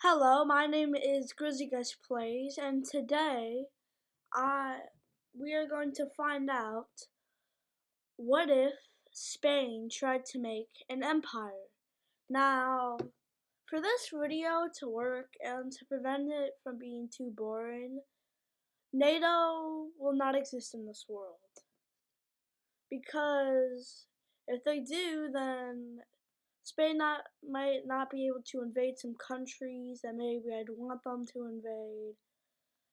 Hello, my name is Grizzly Gus Plays, and today I we are going to find out what if Spain tried to make an empire. Now, for this video to work and to prevent it from being too boring, NATO will not exist in this world. Because if they do, then might not be able to invade some countries that maybe I'd want them to invade.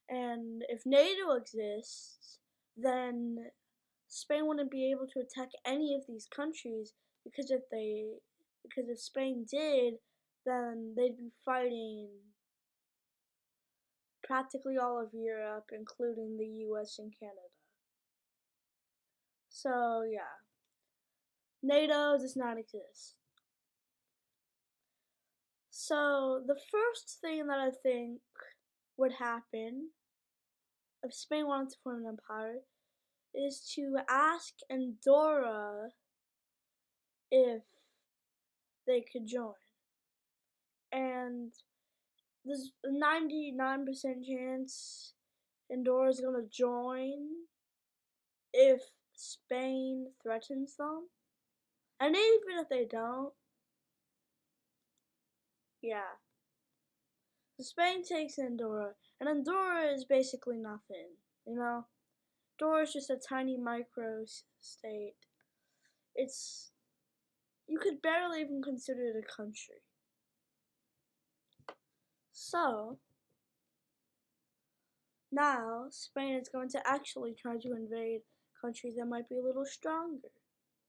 And if NATO exists, then Spain wouldn't be able to attack any of these countries because if Spain did, then they'd be fighting practically all of Europe, including the US and Canada. So yeah, NATO does not exist. So the first thing that I think would happen if Spain wanted to form an empire is to ask Andorra if they could join. And there's a 99% chance Andorra's gonna join if Spain threatens them. And even if they don't, yeah. So Spain takes Andorra, and Andorra is basically nothing, you know? Andorra is just a tiny micro state. You could barely even consider it a country. So, now Spain is going to actually try to invade countries that might be a little stronger.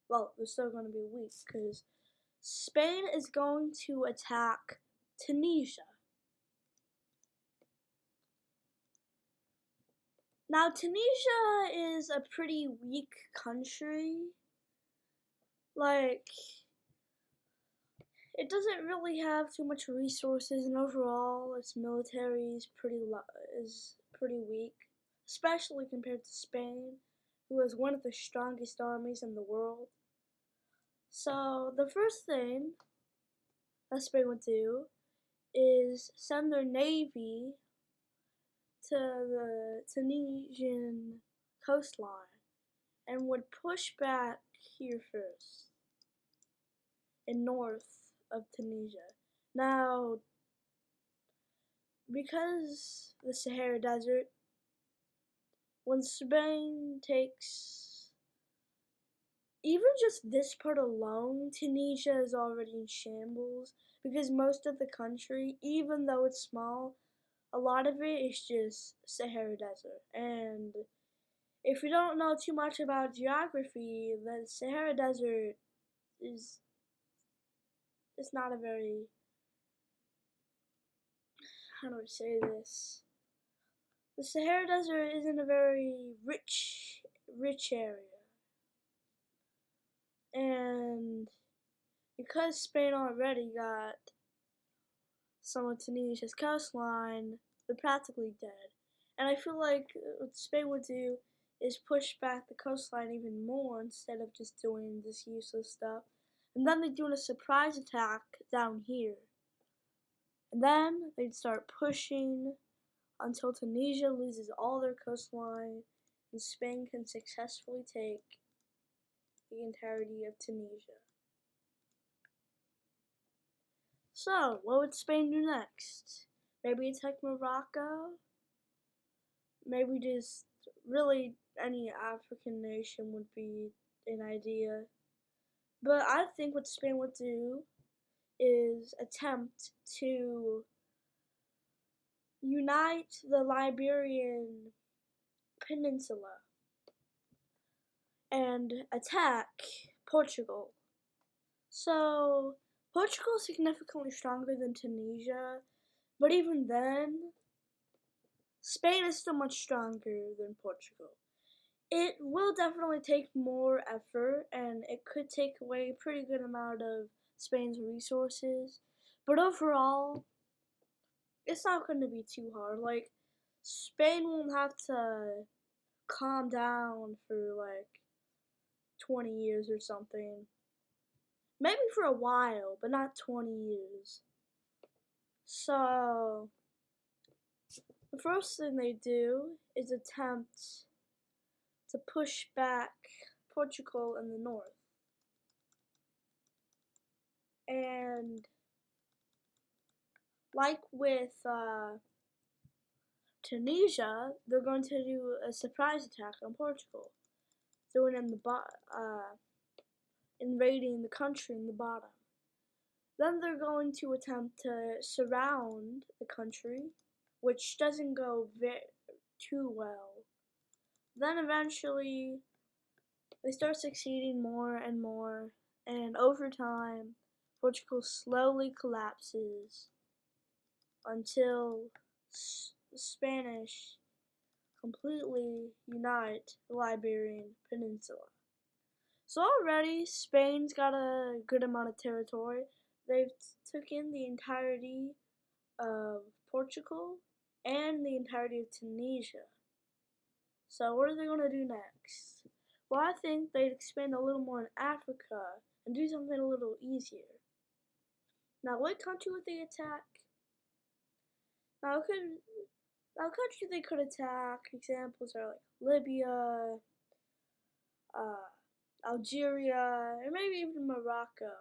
Well, they're still going to be weak because Spain is going to attack Tunisia. Now, Tunisia is a pretty weak country. Like, it doesn't really have too much resources, and overall, its military is pretty weak, especially compared to Spain, who has one of the strongest armies in the world. So the first thing that Spain would do is send their navy to the Tunisian coastline and would push back here first, in north of Tunisia. Now, because the Sahara Desert, when Spain takes even just this part alone, Tunisia is already in shambles because most of the country, even though it's small, a lot of it is just Sahara Desert. And if you don't know too much about geography, the Sahara Desert is it's not a very, how do I say this? The Sahara Desert isn't a very rich area. And because Spain already got some of Tunisia's coastline, they're practically dead. And I feel like what Spain would do is push back the coastline even more instead of just doing this useless stuff. And then they'd do a surprise attack down here. And then they'd start pushing until Tunisia loses all their coastline and Spain can successfully take the entirety of Tunisia. So, what would Spain do next? Maybe attack Morocco? Maybe just really any African nation would be an idea. But I think what Spain would do is attempt to unite the Iberian Peninsula and attack Portugal. So, Portugal is significantly stronger than Tunisia, but even then, Spain is still much stronger than Portugal. It will definitely take more effort and it could take away a pretty good amount of Spain's resources, but overall, it's not going to be too hard. Like, Spain won't have to calm down for like 20 years or something. Maybe for a while, but not 20 years. So the first thing they do is attempt to push back Portugal in the north. And like with Tunisia, they're going to do a surprise attack on Portugal, throwing in invading the country in the bottom. Then they're going to attempt to surround the country, which doesn't go too well. Then eventually they start succeeding more and more, and over time, Portugal slowly collapses until the Spanish completely unite the Iberian Peninsula. So already, Spain's got a good amount of territory. They've taken the entirety of Portugal and the entirety of Tunisia. So what are they going to do next? Well, I think they'd expand a little more in Africa and do something a little easier. Now, what country would they attack? Now, country they could attack, examples are like Libya, Algeria, or maybe even Morocco.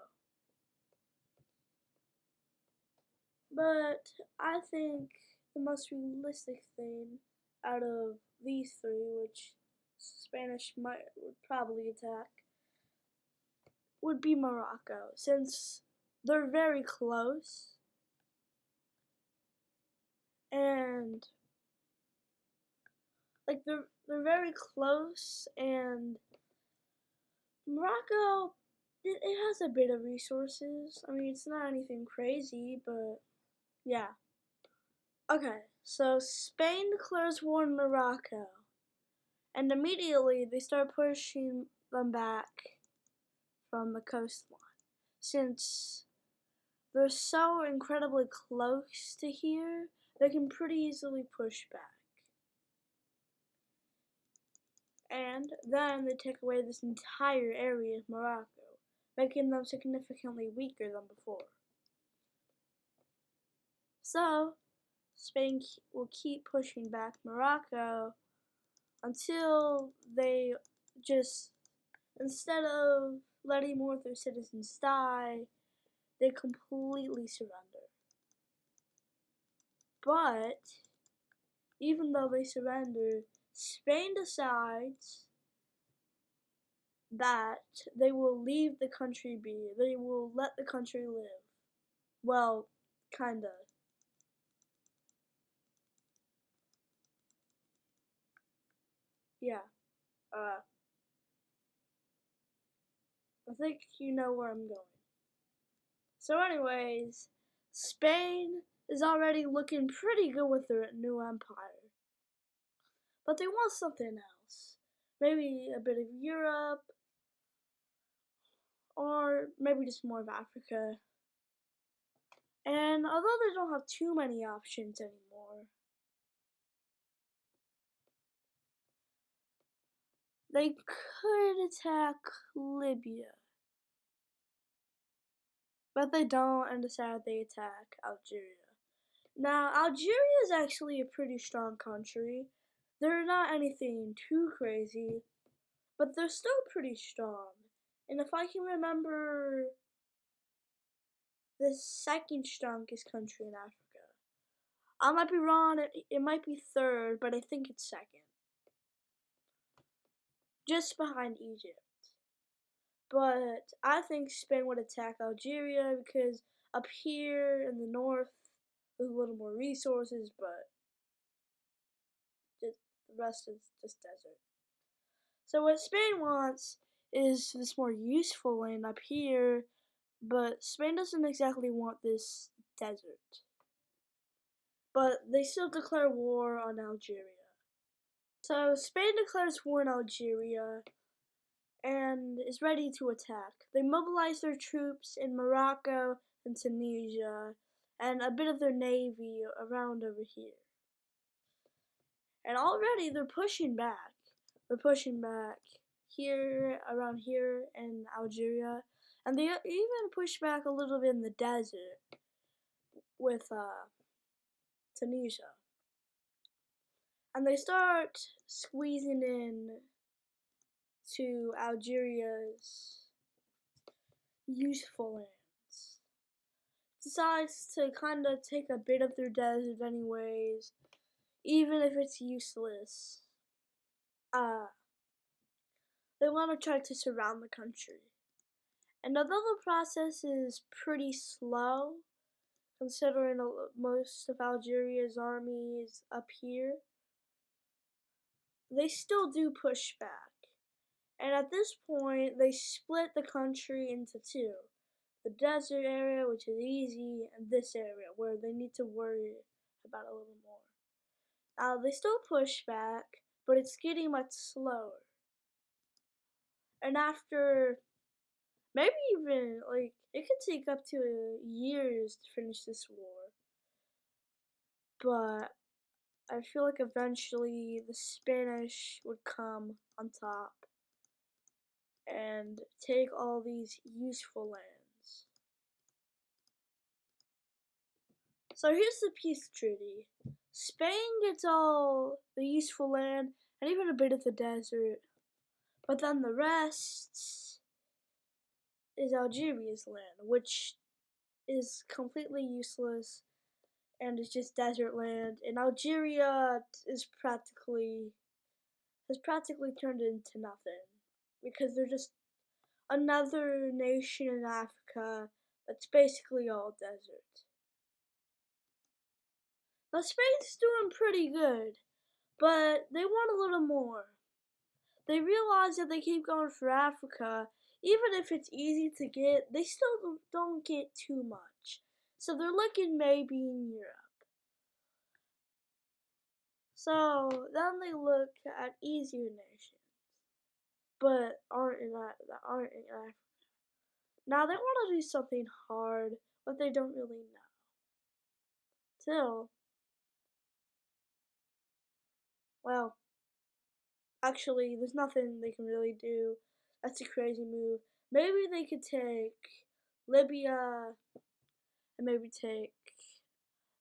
But I think the most realistic thing out of these three, which Spanish would probably attack, would be Morocco, since they're very close and they're very close, and Morocco it has a bit of resources. I mean, it's not anything crazy, but yeah. Okay, so Spain declares war on Morocco, and immediately they start pushing them back from the coastline, since they're so incredibly close to here, they can pretty easily push back. And then they take away this entire area of Morocco, making them significantly weaker than before. So, Spain will keep pushing back Morocco until they just, instead of letting more of their citizens die, they completely surrender. But, even though they surrender, Spain decides that they will leave the country be. They will let the country live. Well, kinda. Yeah. I think you know where I'm going. So anyways, Spain is already looking pretty good with their new empire. But they want something else. Maybe a bit of Europe, or maybe just more of Africa. And although they don't have too many options anymore, they could attack Libya. But they don't, and decide they attack Algeria. Now, Algeria is actually a pretty strong country. They're not anything too crazy, but they're still pretty strong. And if I can remember, the second strongest country in Africa. I might be wrong, it might be third, but I think it's second. Just behind Egypt. But I think Spain would attack Algeria because up here in the north, there's a little more resources, but the rest is just desert. So what Spain wants is this more useful land up here, but Spain doesn't exactly want this desert. But they still declare war on Algeria. So Spain declares war on Algeria and is ready to attack. They mobilize their troops in Morocco and Tunisia and a bit of their navy around over here. And already they're pushing back. They're pushing back here, around here in Algeria, and they even push back a little bit in the desert, with Tunisia, and they start squeezing in to Algeria's useful lands. Decides to kind of take a bit of their desert anyways, even if it's useless. They want to try to surround the country. And although the process is pretty slow, considering most of Algeria's army is up here, they still do push back. And at this point, they split the country into two. The desert area, which is easy, and this area, where they need to worry about a little more. Now, they still push back, but it's getting much slower. And after maybe even, like, it could take up to years to finish this war. But I feel like eventually the Spanish would come on top and take all these useful lands. So here's the peace treaty. Spain gets all the useful land and even a bit of the desert, but then the rest is Algeria's land, which is completely useless and it's just desert land. And Algeria has practically turned into nothing because they're just another nation in Africa that's basically all desert. Now Spain's doing pretty good, but they want a little more. They realize that they keep going for Africa, even if it's easy to get, they still don't get too much. So they're looking maybe in Europe. So then they look at easier nations, but aren't in Africa. Now they want to do something hard, but they don't really know. Till, well, actually, there's nothing they can really do. That's a crazy move. Maybe they could take Libya and maybe take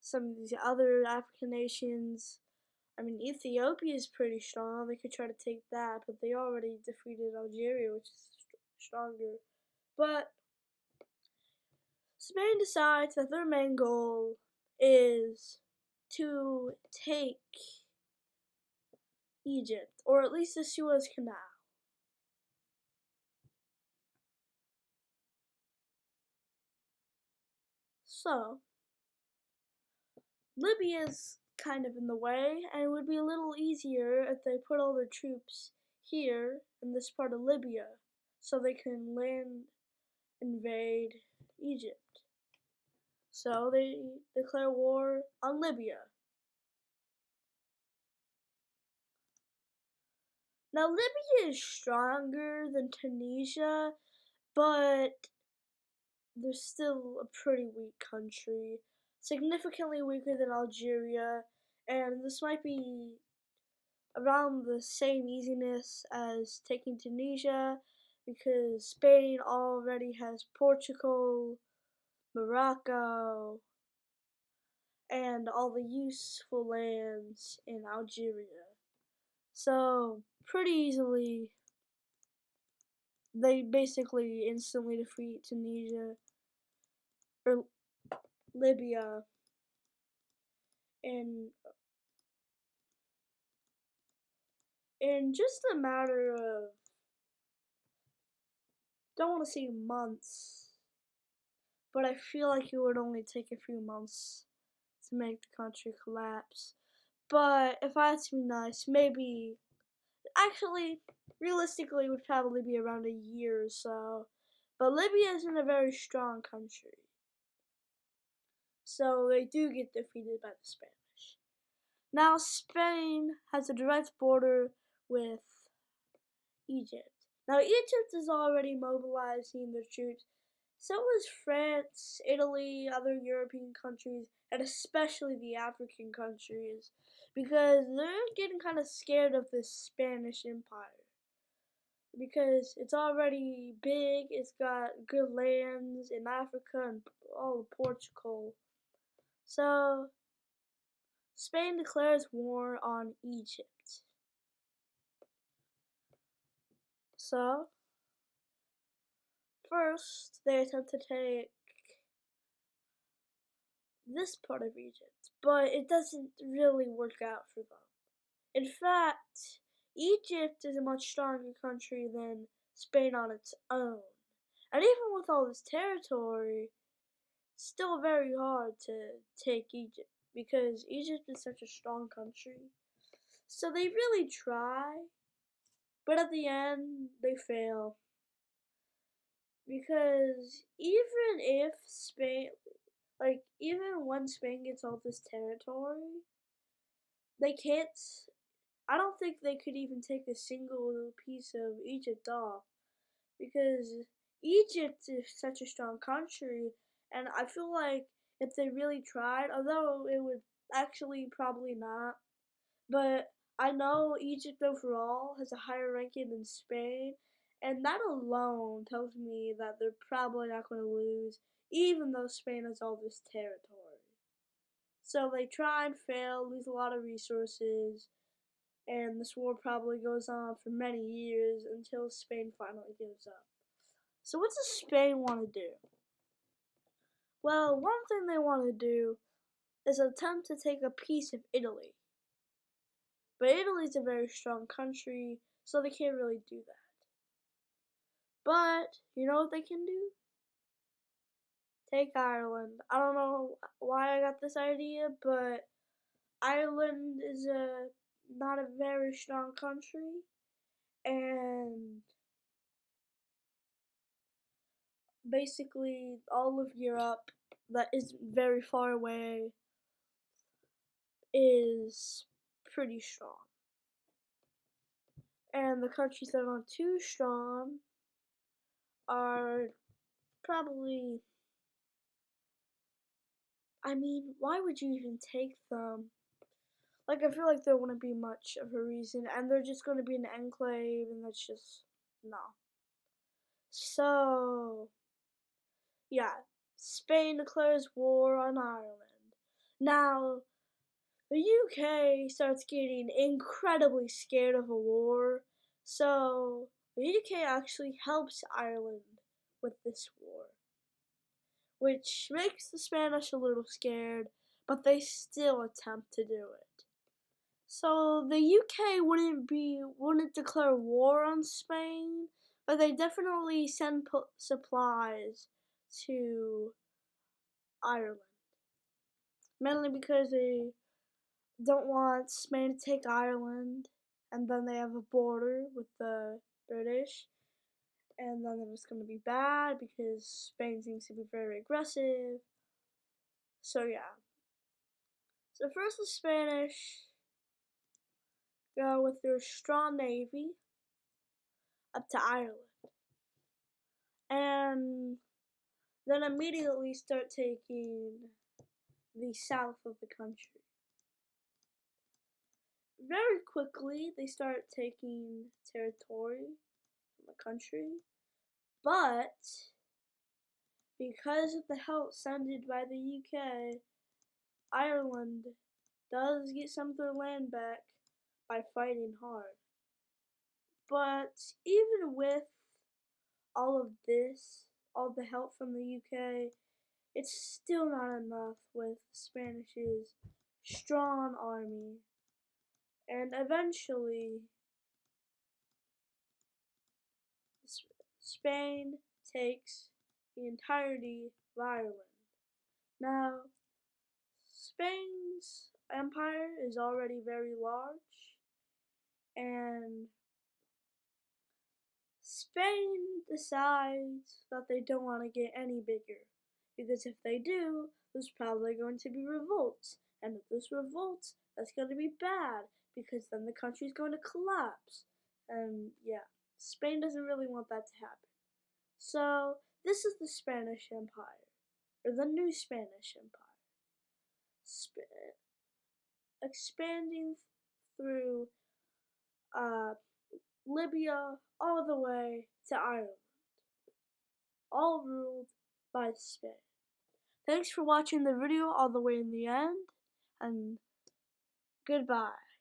some of these other African nations. I mean, Ethiopia is pretty strong. They could try to take that, but they already defeated Algeria, which is stronger. But Spain decides that their main goal is to take Egypt, or at least the Suez Canal. So, Libya's kind of in the way, and it would be a little easier if they put all their troops here in this part of Libya so they can land invade Egypt. So they declare war on Libya. Now Libya is stronger than Tunisia, but they're still a pretty weak country, significantly weaker than Algeria, and this might be around the same easiness as taking Tunisia because Spain already has Portugal, Morocco, and all the useful lands in Algeria. So, pretty easily, they basically instantly defeat Tunisia or Libya in just a matter of, don't want to say months, but I feel like it would only take a few months to make the country collapse. But if I had to be nice, maybe, actually, realistically, it would probably be around a year or so. But Libya isn't a very strong country. So they do get defeated by the Spanish. Now, Spain has a direct border with Egypt. Now, Egypt is already mobilizing their troops. So is France, Italy, other European countries, and especially the African countries, because they're getting kind of scared of this Spanish Empire. Because it's already big, it's got good lands in Africa and all of Portugal. So, Spain declares war on Egypt. So, first, they attempt to take this part of Egypt, but it doesn't really work out for them. In fact, Egypt is a much stronger country than Spain on its own. And even with all this territory, it's still very hard to take Egypt because Egypt is such a strong country. So they really try, but at the end, they fail. Because even if Spain, even when Spain gets all this territory, they can't. I don't think they could even take a single piece of Egypt off because Egypt is such a strong country, and I feel like if they really tried, although it would actually probably not, but I know Egypt overall has a higher ranking than Spain, and that alone tells me that they're probably not going to lose, even though Spain has all this territory. So they try and fail, lose a lot of resources, and this war probably goes on for many years until Spain finally gives up. So what does Spain want to do? Well, one thing they want to do is attempt to take a piece of Italy. But Italy's a very strong country, so they can't really do that. But, you know what they can do? Take Ireland. I don't know why I got this idea, but Ireland is not a very strong country, and basically all of Europe that is very far away is pretty strong. And the countries that aren't too strong are probably, I mean, why would you even take them? Like, I feel like there wouldn't be much of a reason, and they're just going to be an enclave, and that's just, no. So, yeah, Spain declares war on Ireland. Now, the UK starts getting incredibly scared of a war, so the UK actually helps Ireland with this war, which makes the Spanish a little scared, but they still attempt to do it. So the UK wouldn't declare war on Spain, but they definitely send supplies to Ireland, mainly because they don't want Spain to take Ireland, and then they have a border with the British, and then it's going to be bad because Spain seems to be very aggressive. So yeah. So first the Spanish go with their strong navy up to Ireland, and then immediately start taking the south of the country. Very quickly, they start taking territory from the country, but because of the help sent by the UK, Ireland does get some of their land back by fighting hard. But even with all of this, all the help from the UK, it's still not enough with Spanish's strong army. And eventually, Spain takes the entirety of Ireland. Now, Spain's empire is already very large, and Spain decides that they don't want to get any bigger, because if they do, there's probably going to be revolts, and if there's revolts, that's going to be bad, because then the country's going to collapse, and yeah, Spain doesn't really want that to happen. So, this is the Spanish Empire, or the new Spanish Empire, expanding through Libya all the way to Ireland, all ruled by Spain. Thanks for watching the video all the way in the end, and goodbye.